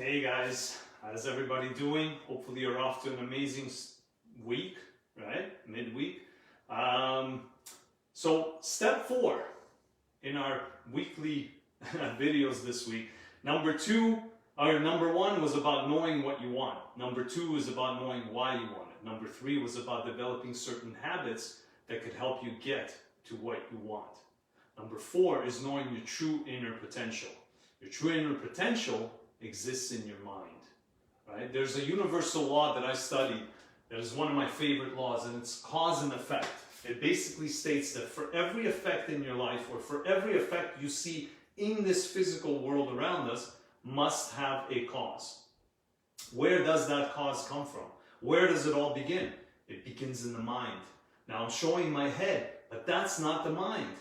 Hey guys, how's everybody doing? Hopefully you're off to an amazing week, right? Midweek. So step 4 in our weekly videos this week. Number 1 was about knowing what you want. Number 2 is about knowing why you want it. Number 3 was about developing certain habits that could help you get to what you want. Number 4 is knowing your true inner potential. Your true inner potential exists in your mind, right? There's a universal law that I studied that is one of my favorite laws, and it's cause and effect. It basically states that for every effect in your life, or for every effect you see in this physical world around us, must have a cause. Where does that cause come from? Where does it all begin? It begins in the mind. Now I'm showing my head, but that's not the mind.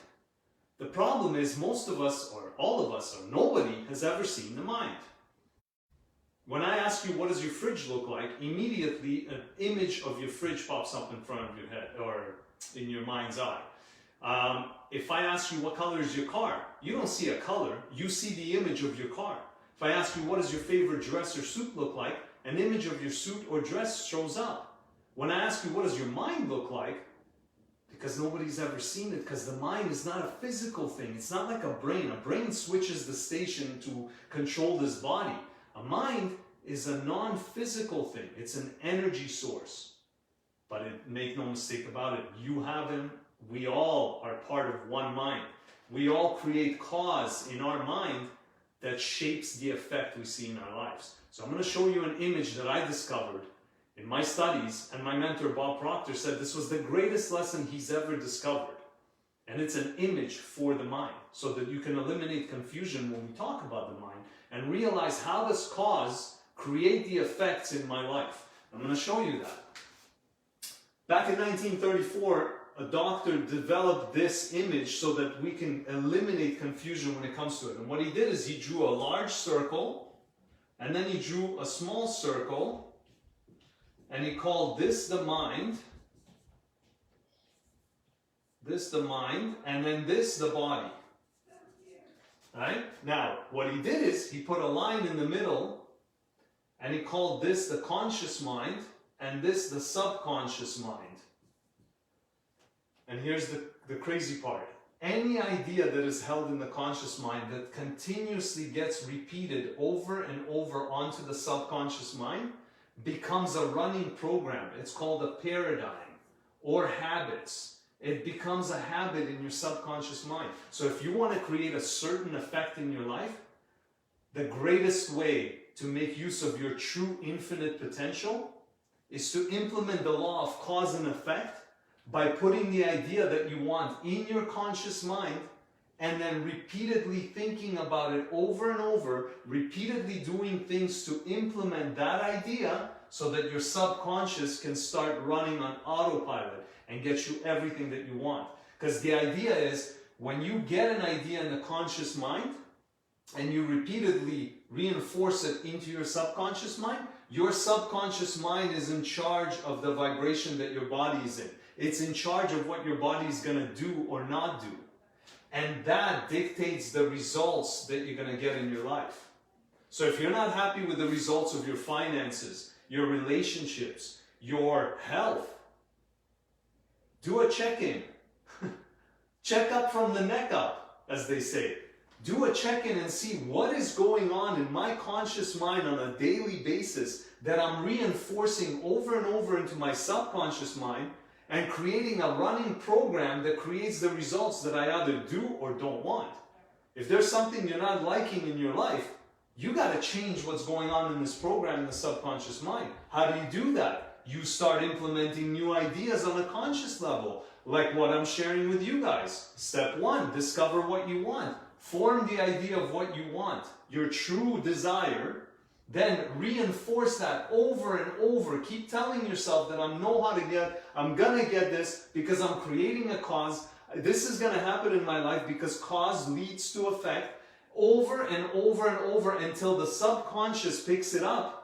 The problem is most of us, or all of us, or nobody has ever seen the mind. When I ask you, what does your fridge look like? Immediately an image of your fridge pops up in front of your head, or in your mind's eye. If I ask you, what color is your car? You don't see a color, you see the image of your car. If I ask you, what does your favorite dress or suit look like? An image of your suit or dress shows up. When I ask you, what does your mind look like? Because nobody's ever seen it, because the mind is not a physical thing. It's not like a brain. A brain switches the station to control this body. A mind is a non-physical thing. It's an energy source. But make no mistake about it, you have him. We all are part of one mind. We all create cause in our mind that shapes the effect we see in our lives. So I'm going to show you an image that I discovered in my studies, and my mentor Bob Proctor said this was the greatest lesson he's ever discovered. And it's an image for the mind, so that you can eliminate confusion when we talk about the mind and realize how does cause create the effects in my life. I'm going to show you that. Back in 1934, a doctor developed this image so that we can eliminate confusion when it comes to it. And what he did is he drew a large circle, and then he drew a small circle, and he called this the mind, and then this the body. Right? Now, what he did is he put a line in the middle, and he called this the conscious mind, and this the subconscious mind. And here's the crazy part. Any idea that is held in the conscious mind that continuously gets repeated over and over onto the subconscious mind becomes a running program. It's called a paradigm or habits. It becomes a habit in your subconscious mind. So if you want to create a certain effect in your life, the greatest way to make use of your true infinite potential is to implement the law of cause and effect by putting the idea that you want in your conscious mind and then repeatedly thinking about it over and over, repeatedly doing things to implement that idea so that your subconscious can start running on autopilot and get you everything that you want. Because the idea is, when you get an idea in the conscious mind and you repeatedly reinforce it into your subconscious mind is in charge of the vibration that your body is in. It's in charge of what your body is going to do or not do. And that dictates the results that you're going to get in your life. So if you're not happy with the results of your finances, your relationships, your health, do a check-in. Check up from the neck up, as they say. Do a check-in and see what is going on in my conscious mind on a daily basis that I'm reinforcing over and over into my subconscious mind and creating a running program that creates the results that I either do or don't want. If there's something you're not liking in your life, you got to change what's going on in this program in the subconscious mind. How do you do that? You start implementing new ideas on a conscious level, like what I'm sharing with you guys. Step 1, discover what you want. Form the idea of what you want, your true desire. Then reinforce that over and over. Keep telling yourself that I'm gonna get this because I'm creating a cause. This is gonna happen in my life because cause leads to effect, over and over and over until the subconscious picks it up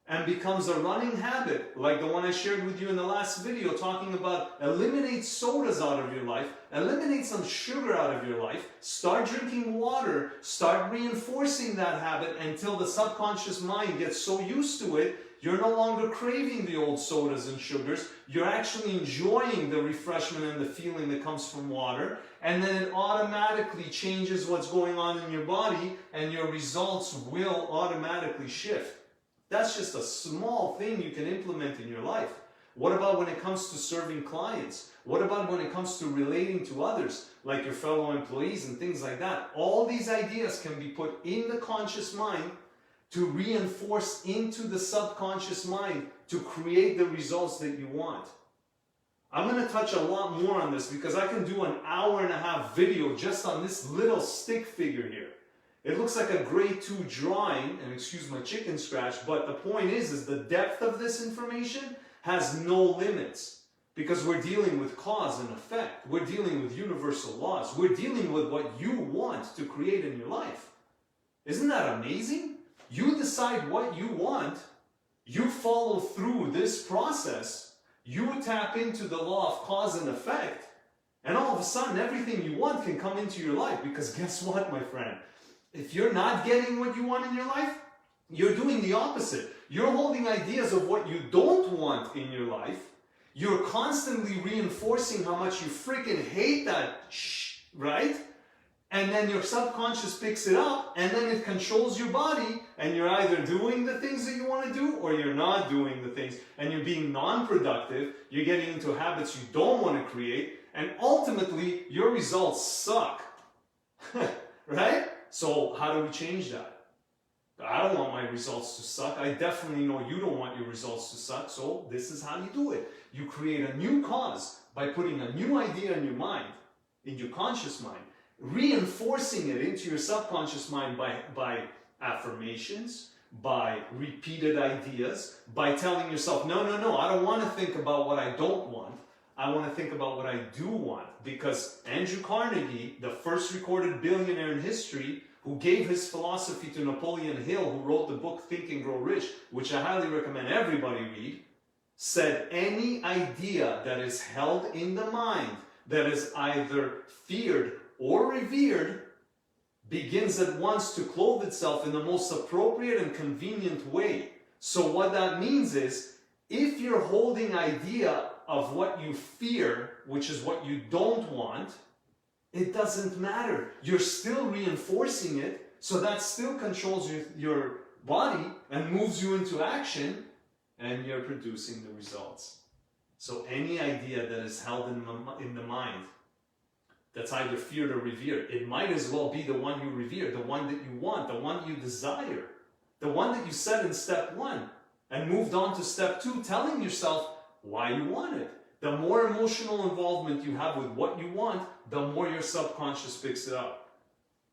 and becomes a running habit, like the one I shared with you in the last video, talking about eliminate sodas out of your life, eliminate some sugar out of your life, start drinking water, start reinforcing that habit until the subconscious mind gets so used to it, you're no longer craving the old sodas and sugars, you're actually enjoying the refreshment and the feeling that comes from water, and then it automatically changes what's going on in your body, and your results will automatically shift. That's just a small thing you can implement in your life. What about when it comes to serving clients? What about when it comes to relating to others, like your fellow employees and things like that? All these ideas can be put in the conscious mind to reinforce into the subconscious mind to create the results that you want. I'm going to touch a lot more on this because I can do an 1.5-hour video just on this little stick figure here. It looks like a grade 2 drawing, and excuse my chicken scratch, but the point is the depth of this information has no limits because we're dealing with cause and effect. We're dealing with universal laws. We're dealing with what you want to create in your life. Isn't that amazing? You decide what you want, you follow through this process, you tap into the law of cause and effect, and all of a sudden everything you want can come into your life. Because guess what, my friend? If you're not getting what you want in your life, you're doing the opposite. You're holding ideas of what you don't want in your life. You're constantly reinforcing how much you freaking hate that right? And then your subconscious picks it up, and then it controls your body, and you're either doing the things that you want to do, or you're not doing the things, and you're being non-productive, you're getting into habits you don't want to create, and ultimately, your results suck. Right? So how do we change that? I don't want my results to suck. I definitely know you don't want your results to suck, so this is how you do it. You create a new cause by putting a new idea in your mind, in your conscious mind, reinforcing it into your subconscious mind by affirmations, by repeated ideas, by telling yourself, no, I don't want to think about what I don't want. I want to think about what I do want. Because Andrew Carnegie, the first recorded billionaire in history, who gave his philosophy to Napoleon Hill, who wrote the book Think and Grow Rich, which I highly recommend everybody read, said any idea that is held in the mind that is either feared or revered begins at once to clothe itself in the most appropriate and convenient way. So what that means is, if you're holding idea of what you fear, which is what you don't want, it doesn't matter. You're still reinforcing it, so that still controls your body and moves you into action, and you're producing the results. So any idea that is held in the mind that's either feared or revered, it might as well be the one you revere, the one that you want, the one you desire, the one that you said in step 1 and moved on to step 2, telling yourself why you want it. The more emotional involvement you have with what you want, the more your subconscious picks it up.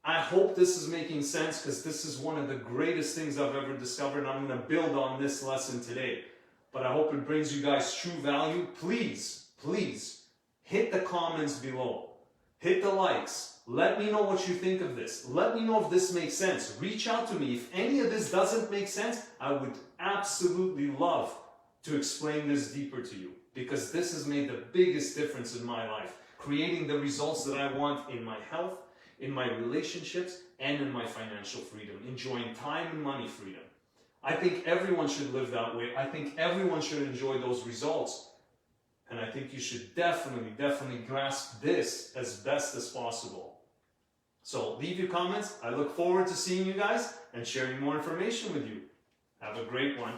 I hope this is making sense, because this is one of the greatest things I've ever discovered, and I'm going to build on this lesson today. But I hope it brings you guys true value. Please, please, hit the comments below. Hit the likes. Let me know what you think of this. Let me know if this makes sense. Reach out to me. If any of this doesn't make sense, I would absolutely love to explain this deeper to you, because this has made the biggest difference in my life, creating the results that I want in my health, in my relationships, and in my financial freedom, enjoying time and money freedom. I think everyone should live that way. I think everyone should enjoy those results. And I think you should definitely grasp this as best as possible. So leave your comments. I look forward to seeing you guys and sharing more information with you. Have a great one.